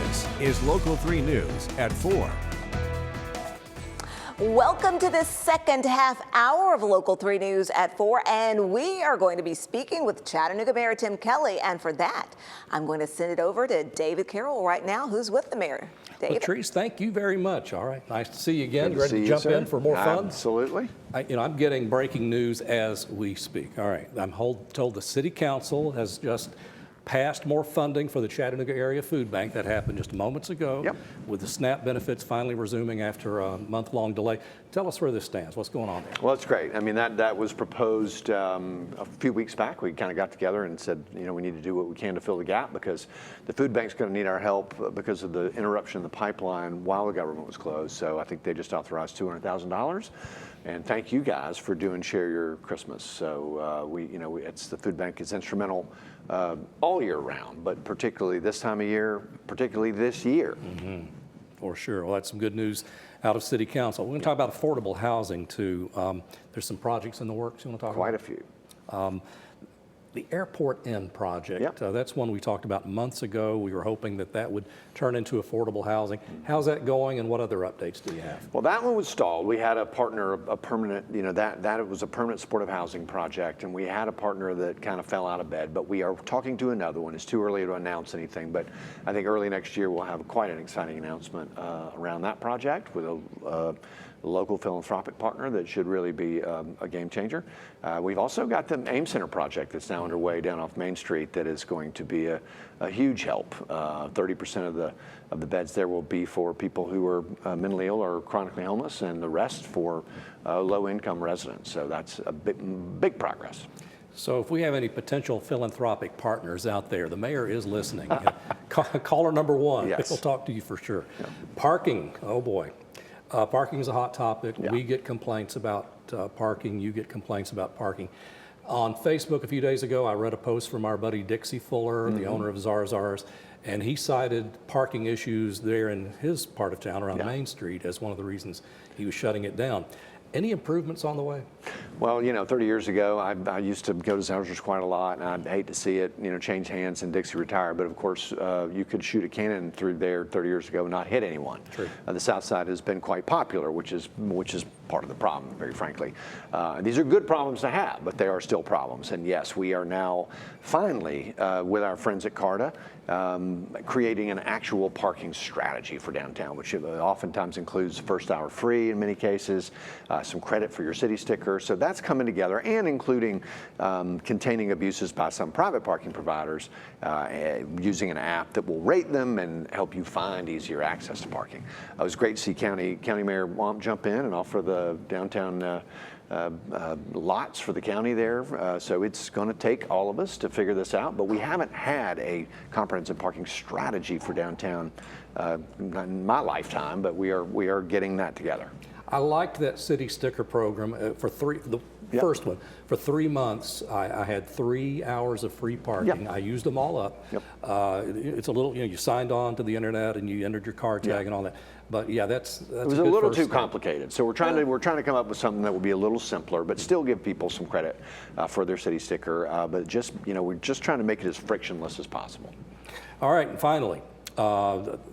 This is Local 3 News at 4. Welcome to the second half hour of Local 3 News at 4, and we are going to be speaking with Chattanooga Mayor Tim Kelly, and for that, I'm going to send it over to David Carroll right now, who's with the mayor. David. Patrice, thank you very much. All right, nice to see you again. Good You ready to jump in for more fun? Absolutely. I'm getting breaking news as we speak. All right, I'm told the City Council has just passed more funding for the Chattanooga Area Food Bank. That happened just moments ago. Yep. With the SNAP benefits finally resuming after a month-long delay. Tell us where this stands. What's going on there? Well, it's great. I mean, that was proposed a few weeks back. We kind of got together and said, you know, we need to do what we can to fill the gap because the food bank's going to need our help because of the interruption in the pipeline while the government was closed. So I think they just authorized $200,000. And thank you guys for doing Share Your Christmas. So it's the food bank is instrumental all year round, but particularly this time of year, particularly this year. Mm-hmm. For sure. Well, that's some good news out of City Council. We're going to talk about affordable housing too. There's some projects in the works you want to talk about? Quite a few. The Airport Inn project, Yep. That's one we talked about months ago. We were hoping that would turn into affordable housing. How's that going, and what other updates do you have? Well, that one was stalled. We had a partner, a permanent, that was a permanent supportive housing project, and we had a partner that kind of fell out of bed, but we are talking to another one. It's too early to announce anything, but I think early next year we'll have quite an exciting announcement around that project with a local philanthropic partner that should really be a game changer. We've also got the AIM Center project that's now underway down off Main Street that is going to be a huge help. 30% of the beds there will be for people who are mentally ill or chronically homeless, and the rest for low-income residents. So that's a big progress. So if we have any potential philanthropic partners out there, the mayor is listening. Caller number one, Yes. He'll talk to you for sure. Yeah. Parking, oh boy. Parking is a hot topic. Yeah. We get complaints about parking. You get complaints about parking. On Facebook a few days ago, I read a post from our buddy Dixie Fuller, the owner of Zarzars, and he cited parking issues there in his part of town around Main Street as one of the reasons he was shutting it down. Any improvements on the way? Well, 30 years ago, I used to go to Zarzars quite a lot, and I'd hate to see it, change hands and Dixie retire. But of course, you could shoot a cannon through there 30 years ago and not hit anyone. True. The South Side has been quite popular, which is part of the problem, very frankly. These are good problems to have, but they are still problems. And yes, we are now finally, with our friends at CARTA, creating an actual parking strategy for downtown, which oftentimes includes first hour free in many cases, some credit for your city sticker. So that's coming together, and including containing abuses by some private parking providers, using an app that will rate them and help you find easier access to parking. It was great to see County Mayor Womp jump in and offer the downtown lots for the county there. So it's going to take all of us to figure this out, but we haven't had a comprehensive parking strategy for downtown in my lifetime, but we are getting that together. I liked that city sticker program first one. For 3 months, I had 3 hours of free parking. Yep. I used them all up. Yep. It's a little, you signed on to the internet and you entered your car tag and all that. But yeah, that's it was a little too complicated. So we're trying to come up with something that will be a little simpler, but still give people some credit for their city sticker. But just we're just trying to make it as frictionless as possible. All right, and finally,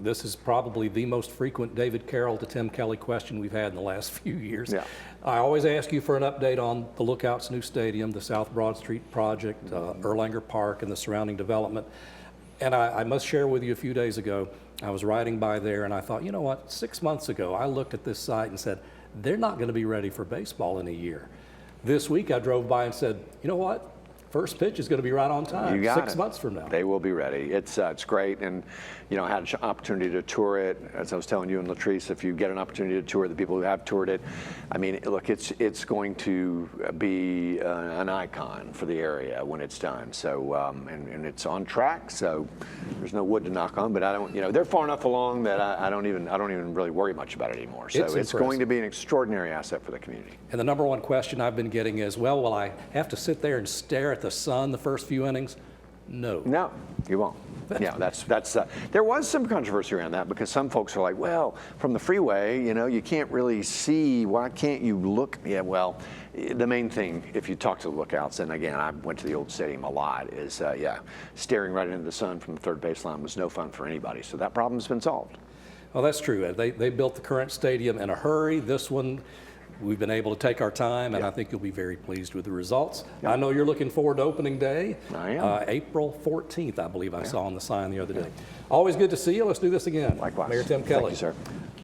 this is probably the most frequent David Carroll to Tim Kelly question we've had in the last few years. Yeah. I always ask you for an update on the Lookouts new stadium, the South Broad Street project, Erlanger Park, and the surrounding development. And I must share with you, a few days ago, I was riding by there and I thought, you know what, 6 months ago, I looked at this site and said, they're not going to be ready for baseball in a year. This week I drove by and said, you know what? First pitch is going to be right on time. You got 6 months from now. They will be ready. It's great, and I had an opportunity to tour it. As I was telling you and Latrice, if you get an opportunity to tour the people who have toured it, I mean, look, it's going to be an icon for the area when it's done. So and it's on track. So there's no wood to knock on, but I don't. They're far enough along that I don't even really worry much about it anymore. So it's going to be an extraordinary asset for the community. And the number one question I've been getting is, well, will I have to sit there and stare at the sun the first few innings? No. No, you won't. Yeah, that's there was some controversy around that because some folks are like, well, from the freeway, you know, you can't really see. Why can't you look? Yeah, well, the main thing, if you talk to the lookouts, and again, I went to the old stadium a lot, is yeah, staring right into the sun from the third baseline was no fun for anybody. So that problem's been solved. Well, that's true. They built the current stadium in a hurry. This one, we've been able to take our time, and I think you'll be very pleased with the results. I know you're looking forward to opening day. I am. April 14th, I believe I saw on the sign the other day. Always good to see you. Let's do this again. Likewise. Mayor Tim Kelly. Thank you, sir.